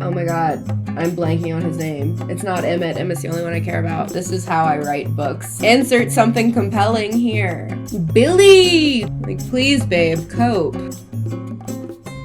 Oh my god, I'm blanking on his name. It's not Emmett. Emmett's the only one I care about. This is how I write books. Insert something compelling here. Billy! Like, please, babe, cope.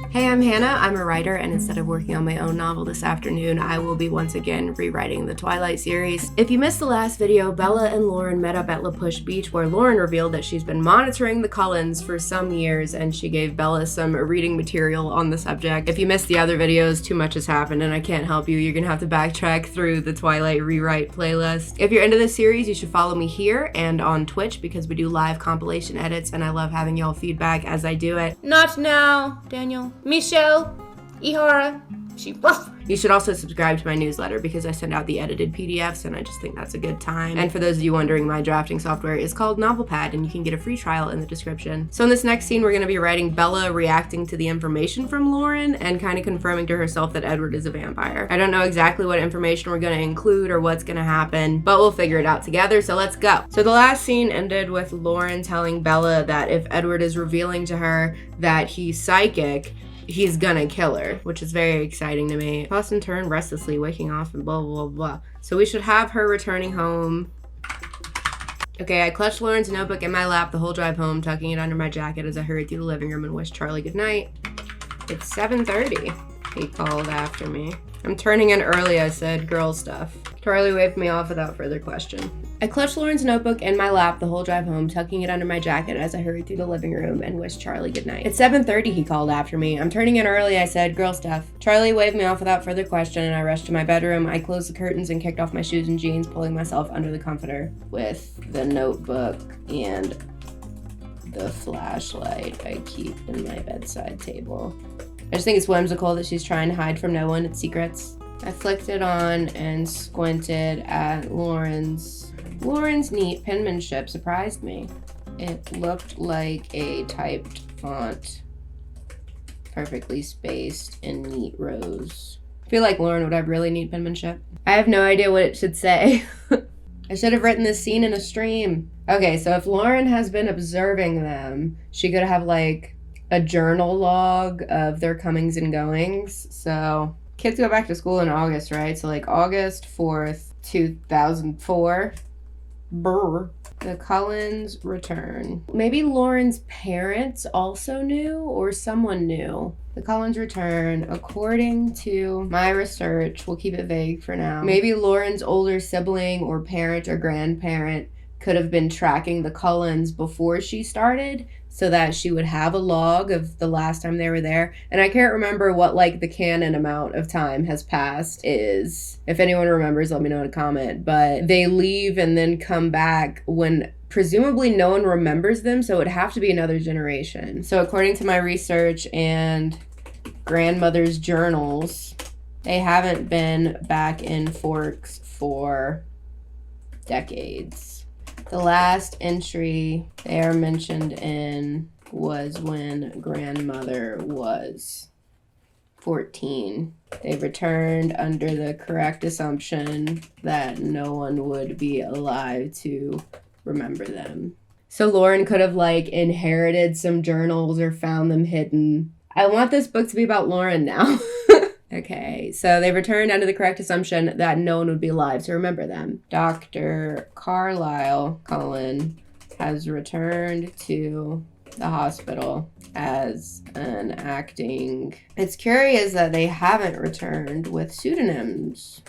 Hey, I'm Hannah. I'm a writer, and instead of working on my own novel this afternoon, I will be once again rewriting the Twilight series. If you missed the last video, Bella and Lauren met up at La Push Beach, where Lauren revealed that she's been monitoring the Cullens for some years, and she gave Bella some reading material on the subject. If you missed the other videos, too much has happened, and I can't help you. You're gonna have to backtrack through the Twilight Rewrite playlist. If you're into this series, you should follow me here and on Twitch, because we do live compilation edits, and I love having y'all feedback as I do it. Not now, Daniel. Michelle, Ihara, You should also subscribe to my newsletter because I send out the edited PDFs and I just think that's a good time. And for those of you wondering, my drafting software is called NovelPad and you can get a free trial in the description. So in this next scene, we're going to be writing Bella reacting to the information from Lauren and kind of confirming to herself that Edward is a vampire. I don't know exactly what information we're going to include or what's going to happen, but we'll figure it out together, so let's go. So the last scene ended with Lauren telling Bella that if Edward is revealing to her that he's psychic, he's gonna kill her, which is very exciting to me. Toss and turn restlessly, waking off and blah, blah, blah. So we should have her returning home. Okay, I clutched Lauren's notebook in my lap the whole drive home, tucking it under my jacket as I hurried through the living room and wished Charlie goodnight. It's 7:30, he called after me. I'm turning in early, I said, girl stuff. Charlie waved me off without further question. I clutched Lauren's notebook in my lap the whole drive home, tucking it under my jacket as I hurried through the living room and wished Charlie goodnight. It's 7:30, he called after me. I'm turning in early, I said, girl stuff. Charlie waved me off without further question and I rushed to my bedroom. I closed the curtains and kicked off my shoes and jeans, pulling myself under the comforter with the notebook and the flashlight I keep in my bedside table. I just think it's whimsical that she's trying to hide from no one its secrets. I flicked it on and squinted at Lauren's neat penmanship surprised me. It looked like a typed font, perfectly spaced in neat rows. I feel like Lauren would have really neat penmanship. I have no idea what it should say. I should have written this scene in a stream. Okay, so if Lauren has been observing them, she could have like a journal log of their comings and goings. So kids go back to school in August, right? So like August 4th, 2004. Brr. The Cullens return. Maybe Lauren's parents also knew or someone knew. The Cullens return, according to my research, we'll keep it vague for now. Maybe Lauren's older sibling or parent or grandparent could have been tracking the Cullens before she started so that she would have a log of the last time they were there. And I can't remember what like the canon amount of time has passed is. If anyone remembers, let me know in a comment. But they leave and then come back when presumably no one remembers them, so it would have to be another generation. So according to my research and grandmother's journals, they haven't been back in Forks for decades. The last entry they are mentioned in was when grandmother was 14. They returned under the correct assumption that no one would be alive to remember them. So Lauren could have like inherited some journals or found them hidden. I want this book to be about Lauren now. Okay, so they returned under the correct assumption that no one would be alive to remember them. Dr. Carlisle Cullen has returned to the hospital as an acting. It's curious that they haven't returned with pseudonyms,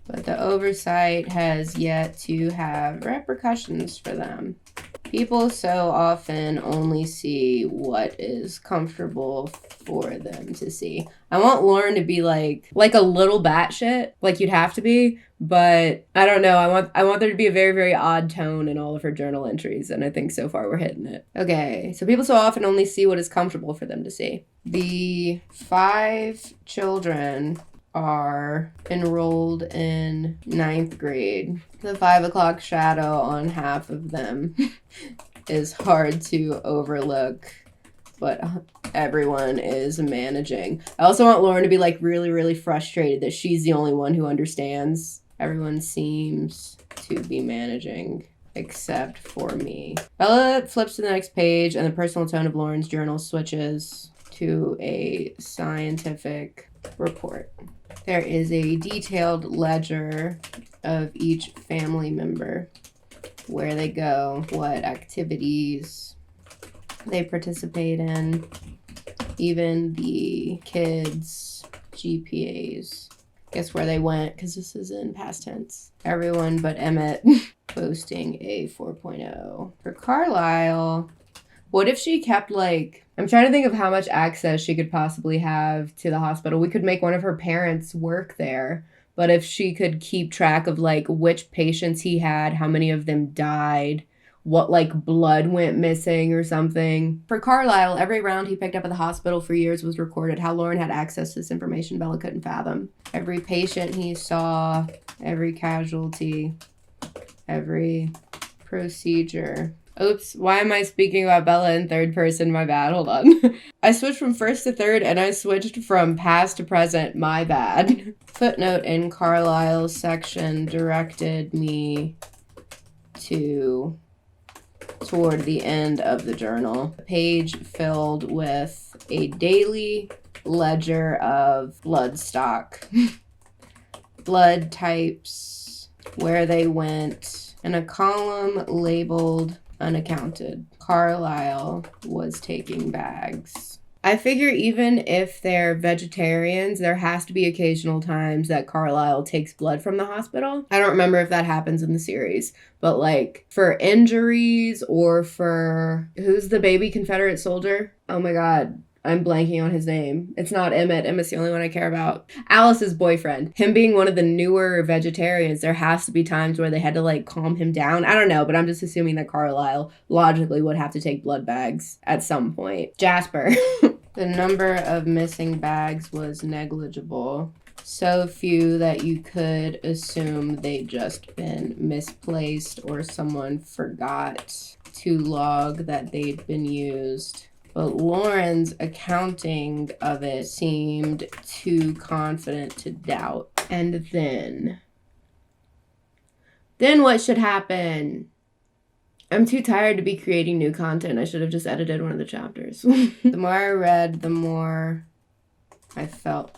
but the oversight has yet to have repercussions for them. People so often only see what is comfortable for them to see. I want Lauren to be like a little batshit, like you'd have to be, but I don't know. I want there to be a very, very odd tone in all of her journal entries, and I think so far we're hitting it. Okay, so people so often only see what is comfortable for them to see. The 5 children are enrolled in 9th grade. The 5 o'clock shadow on half of them is hard to overlook, but everyone is managing. I also want Lauren to be like really, really frustrated that she's the only one who understands. Everyone seems to be managing except for me. Bella flips to the next page and the personal tone of Lauren's journal switches to a scientific report. There is a detailed ledger of each family member, where they go, what activities they participate in, even the kids' GPAs. Guess where they went, because this is in past tense. Everyone but Emmett posting a 4.0. For Carlisle, what if she kept, like, I'm trying to think of how much access she could possibly have to the hospital. We could make one of her parents work there. But if she could keep track of, like, which patients he had, how many of them died, what, like, blood went missing or something. For Carlisle, every round he picked up at the hospital for years was recorded. How Lauren had access to this information, Bella couldn't fathom. Every patient he saw, every casualty, every procedure. Oops, why am I speaking about Bella in third person? My bad, hold on. I switched from first to third, and I switched from past to present. My bad. Footnote in Carlisle's section directed me toward the end of the journal. A page filled with a daily ledger of blood stock, blood types, where they went, and a column labeled unaccounted. Carlisle was taking bags. I figure even if they're vegetarians, there has to be occasional times that Carlisle takes blood from the hospital. I don't remember if that happens in the series, but like for injuries or for, who's the baby Confederate soldier? Oh my God. I'm blanking on his name. It's not Emmett. Emmett's the only one I care about. Alice's boyfriend. Him being one of the newer vegetarians, there has to be times where they had to, like, calm him down. I don't know, but I'm just assuming that Carlisle logically would have to take blood bags at some point. Jasper. The number of missing bags was negligible. So few that you could assume they'd just been misplaced or someone forgot to log that they'd been used. But Lauren's accounting of it seemed too confident to doubt. And then what should happen? I'm too tired to be creating new content. I should have just edited one of the chapters. The more I read, the more I felt.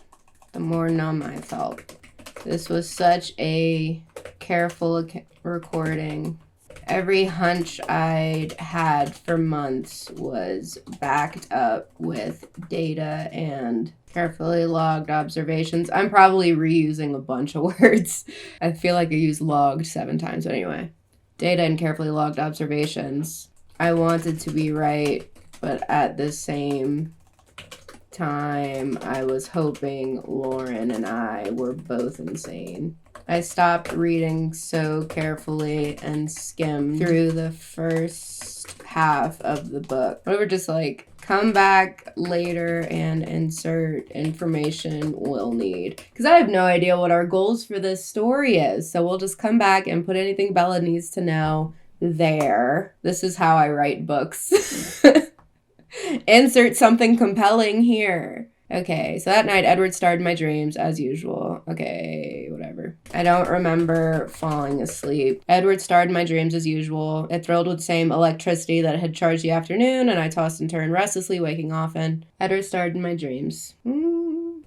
The more numb I felt. This was such a careful recording. Every hunch I'd had for months was backed up with data and carefully logged observations. I'm probably reusing a bunch of words. I feel like I used logged 7 times, but anyway. Data and carefully logged observations. I wanted to be right, but at the same time, I was hoping Lauren and I were both insane. I stopped reading so carefully and skimmed through the first half of the book. We were just like, come back later and insert information we'll need. Because I have no idea what our goals for this story is. So we'll just come back and put anything Bella needs to know there. This is how I write books. Insert something compelling here. Okay, so that night, Edward starred in my dreams, as usual. Okay, whatever. I don't remember falling asleep. Edward starred in my dreams, as usual. It thrilled with the same electricity that had charged the afternoon, and I tossed and turned restlessly, waking often. Edward starred in my dreams.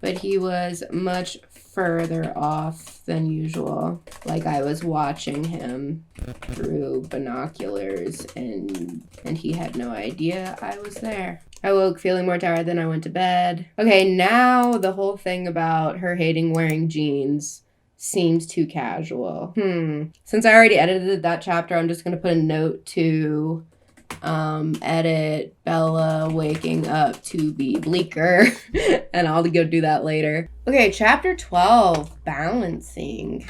But he was much further off than usual. Like I was watching him through binoculars, and he had no idea I was there. I woke feeling more tired than I went to bed. Okay, now the whole thing about her hating wearing jeans seems too casual. Since I already edited that chapter, I'm just going to put a note to edit Bella waking up to be bleaker. And I'll go do that later. Okay, chapter 12, balancing.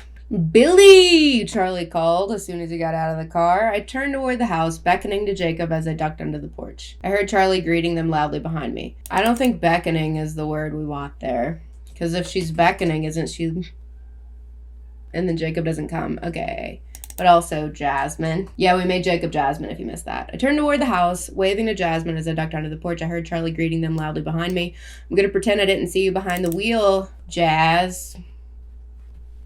Billy, Charlie called as soon as he got out of the car. I turned toward the house, beckoning to Jacob as I ducked under the porch. I heard Charlie greeting them loudly behind me. I don't think beckoning is the word we want there. Because if she's beckoning, isn't she... And then Jacob doesn't come. Okay. But also Jasmine. Yeah, we made Jacob Jasmine if you missed that. I turned toward the house, waving to Jasmine as I ducked under the porch. I heard Charlie greeting them loudly behind me. I'm going to pretend I didn't see you behind the wheel, Jazz.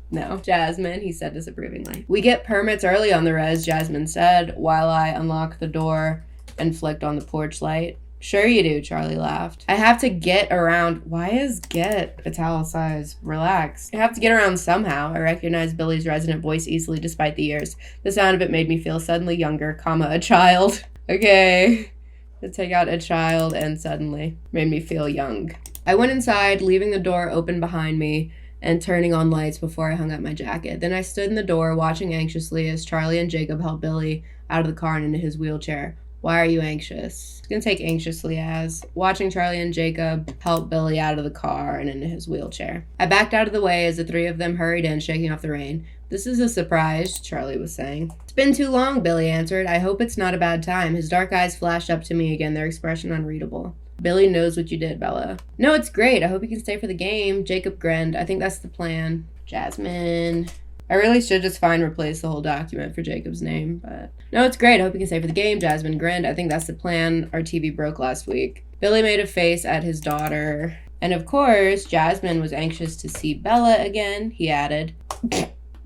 No, Jasmine, he said disapprovingly. We get permits early on the res, Jasmine said, while I unlocked the door and flicked on the porch light. Sure you do, Charlie laughed. I have to get around. Why is get italicized? Relax. I have to get around somehow. I recognized Billy's resonant voice easily despite the years. The sound of it made me feel suddenly younger, comma, a child. Okay. To take out a child and suddenly made me feel young. I went inside, leaving the door open behind me and turning on lights before I hung up my jacket. Then I stood in the door, watching anxiously as Charlie and Jacob helped Billy out of the car and into his wheelchair. Why are you anxious? It's gonna take anxiously as watching Charlie and Jacob help Billy out of the car and into his wheelchair. I backed out of the way as the three of them hurried in, shaking off the rain. This is a surprise, Charlie was saying. It's been too long, Billy answered. I hope it's not a bad time. His dark eyes flashed up to me again, their expression unreadable. Billy knows what you did, Bella. No, it's great. I hope you can stay for the game. Jacob grinned. I think that's the plan. Jasmine. I really should just replace the whole document for Jacob's name, but... No, it's great. I hope you can stay for the game. Jasmine grinned. I think that's the plan. Our TV broke last week. Billy made a face at his daughter. And of course, Jasmine was anxious to see Bella again, he added.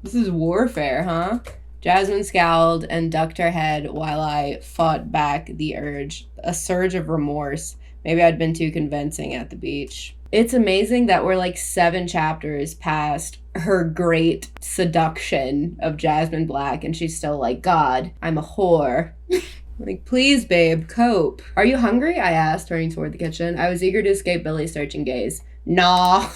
This is warfare, huh? Jasmine scowled and ducked her head while I fought back the urge. A surge of remorse. Maybe I'd been too convincing at the beach. It's amazing that we're like 7 chapters past her great seduction of Jasmine Black, and she's still like, God, I'm a whore. Like, please, babe, cope. Are you hungry? I asked, turning toward the kitchen. I was eager to escape Billy's searching gaze. Nah.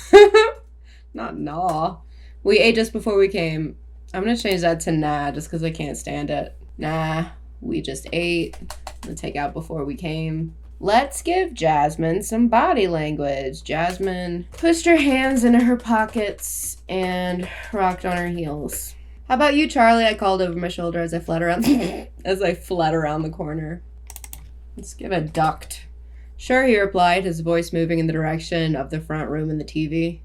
Not nah. We ate just before we came. I'm gonna change that to nah, just because I can't stand it. Nah, we just ate. I'm gonna take out before we came. Let's give Jasmine some body language. Jasmine pushed her hands into her pockets and rocked on her heels. How about you, Charlie? I called over my shoulder as I fled around the corner. Let's give a duct. Sure, he replied, his voice moving in the direction of the front room and the TV.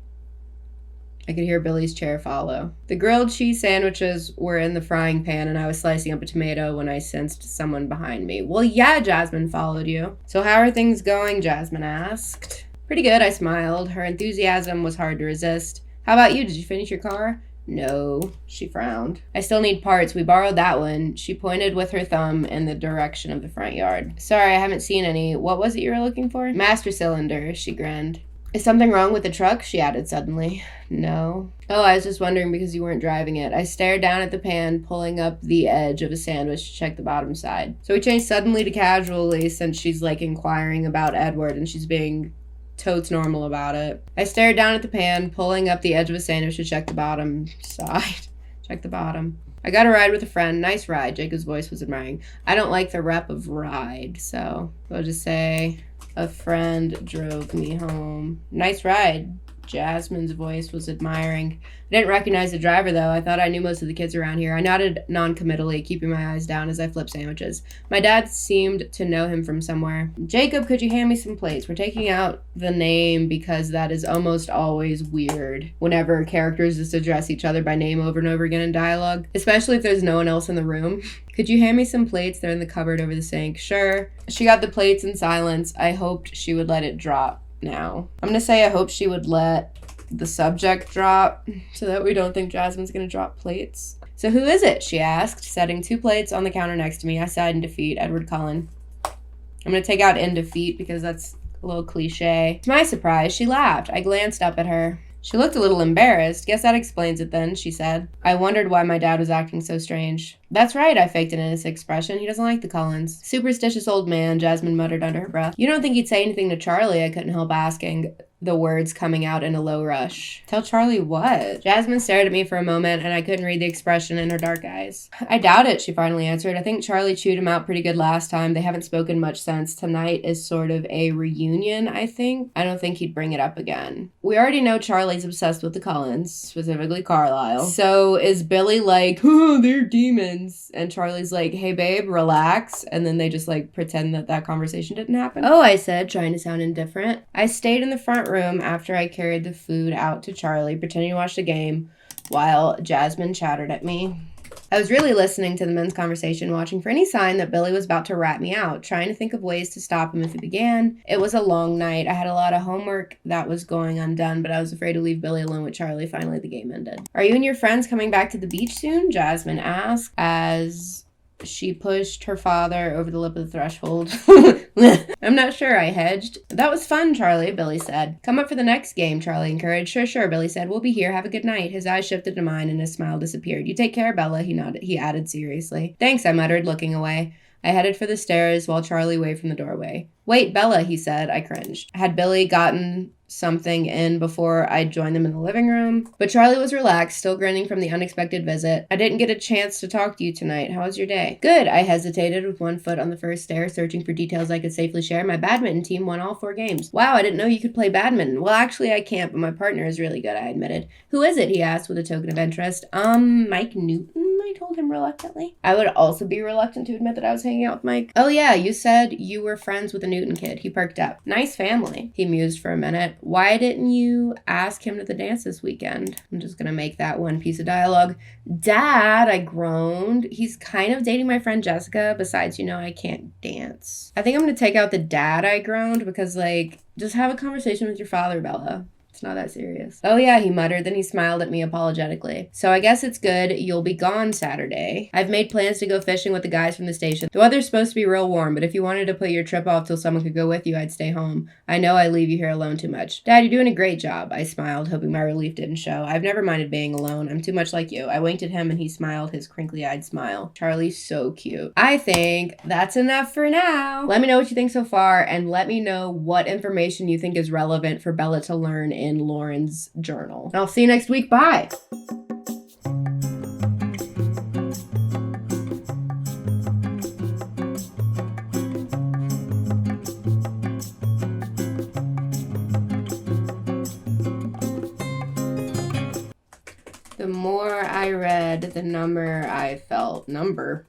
I could hear Billy's chair follow. The grilled cheese sandwiches were in the frying pan, and I was slicing up a tomato when I sensed someone behind me. Well, yeah, Jasmine followed you. So how are things going? Jasmine asked. Pretty good, I smiled. Her enthusiasm was hard to resist. How about you? Did you finish your car? No, she frowned. I still need parts. We borrowed that one. She pointed with her thumb in the direction of the front yard. Sorry, I haven't seen any. What was it you were looking for? Master cylinder, she grinned. Is something wrong with the truck? She added suddenly. No. Oh, I was just wondering because you weren't driving it. I stared down at the pan, pulling up the edge of a sandwich to check the bottom side. So we changed suddenly to casually since she's like inquiring about Edward and she's being totes normal about it. I stared down at the pan, pulling up the edge of a sandwich to check the bottom side. Check the bottom. I got a ride with a friend. Nice ride. Jacob's voice was admiring. I don't like the rep of ride, so I'll just say... A friend drove me home. Nice ride. Jasmine's voice was admiring. I didn't recognize the driver, though. I thought I knew most of the kids around here. I nodded non-committally, keeping my eyes down as I flipped sandwiches. My dad seemed to know him from somewhere. Jacob, could you hand me some plates? We're taking out the name because that is almost always weird whenever characters just address each other by name over and over again in dialogue, especially if there's no one else in the room. Could you hand me some plates? They're in the cupboard over the sink. Sure. She got the plates in silence. I hoped she would let it drop now. I'm gonna say I hope she would let the subject drop so that we don't think Jasmine's gonna drop plates. So who is it? She asked, setting 2 plates on the counter next to me. I sighed in defeat. Edward Cullen. I'm gonna take out in defeat because that's a little cliche. To my surprise, she laughed. I glanced up at her. She looked a little embarrassed. Guess that explains it then, she said. I wondered why my dad was acting so strange. That's right, I faked an innocent expression. He doesn't like the Cullens. Superstitious old man, Jasmine muttered under her breath. You don't think he'd say anything to Charlie? I couldn't help asking, the words coming out in a low rush. Tell Charlie what? Jasmine stared at me for a moment, and I couldn't read the expression in her dark eyes. I doubt it, she finally answered. I think Charlie chewed him out pretty good last time. They haven't spoken much since. Tonight is sort of a reunion, I think. I don't think he'd bring it up again. We already know Charlie's obsessed with the Cullens, specifically Carlisle. So is Billy like, oh, they're demons? And Charlie's like, hey, babe, relax. And then they just like pretend that that conversation didn't happen. Oh, I said, trying to sound indifferent. I stayed in the front room after I carried the food out to Charlie, pretending to watch the game while Jasmine chattered at me. I was really listening to the men's conversation, watching for any sign that Billy was about to rat me out, trying to think of ways to stop him if he began. It was a long night. I had a lot of homework that was going undone, but I was afraid to leave Billy alone with Charlie. Finally, the game ended. Are you and your friends coming back to the beach soon? Jasmine asked as She pushed her father over the lip of the threshold. I'm not sure, I hedged. That was fun, Charlie, Billy said. Come up for the next game, Charlie encouraged. Sure, Billy said. We'll be here. Have a good night. His eyes shifted to mine and his smile disappeared. You take care, Bella, he nodded. He added seriously. Thanks, I muttered, looking away. I headed for the stairs while Charlie waved from the doorway. Wait, Bella, he said. I cringed. Had Billy gotten something in before I joined them in the living room? But Charlie was relaxed, still grinning from the unexpected visit. I didn't get a chance to talk to you tonight. How was your day? Good, I hesitated with one foot on the first stair, searching for details I could safely share. My badminton team won all 4 games. Wow, I didn't know you could play badminton. Well, actually, I can't, but my partner is really good, I admitted. Who is it? He asked with a token of interest. Mike Newton, I told him reluctantly. I would also be reluctant to admit that I was hanging out with Mike. Oh yeah, you said you were friends with a Newton kid. He perked up. Nice family. He mused for a minute. Why didn't you ask him to the dance this weekend? I'm just gonna make that one piece of dialogue. Dad, I groaned. He's kind of dating my friend Jessica. Besides, you know, I can't dance. I think I'm gonna take out the dad, I groaned, because, like, just have a conversation with your father, Bella. It's not that serious. Oh yeah, he muttered, then he smiled at me apologetically. So I guess it's good you'll be gone Saturday. I've made plans to go fishing with the guys from the station. The weather's supposed to be real warm, but if you wanted to put your trip off till someone could go with you, I'd stay home. I know I leave you here alone too much. Dad, you're doing a great job. I smiled, hoping my relief didn't show. I've never minded being alone. I'm too much like you. I winked at him and he smiled, his crinkly-eyed smile. Charlie's so cute. I think that's enough for now. Let me know what you think so far, and let me know what information you think is relevant for Bella to learn in Lauren's journal. I'll see you next week. Bye. The more I read, the number I felt. Number?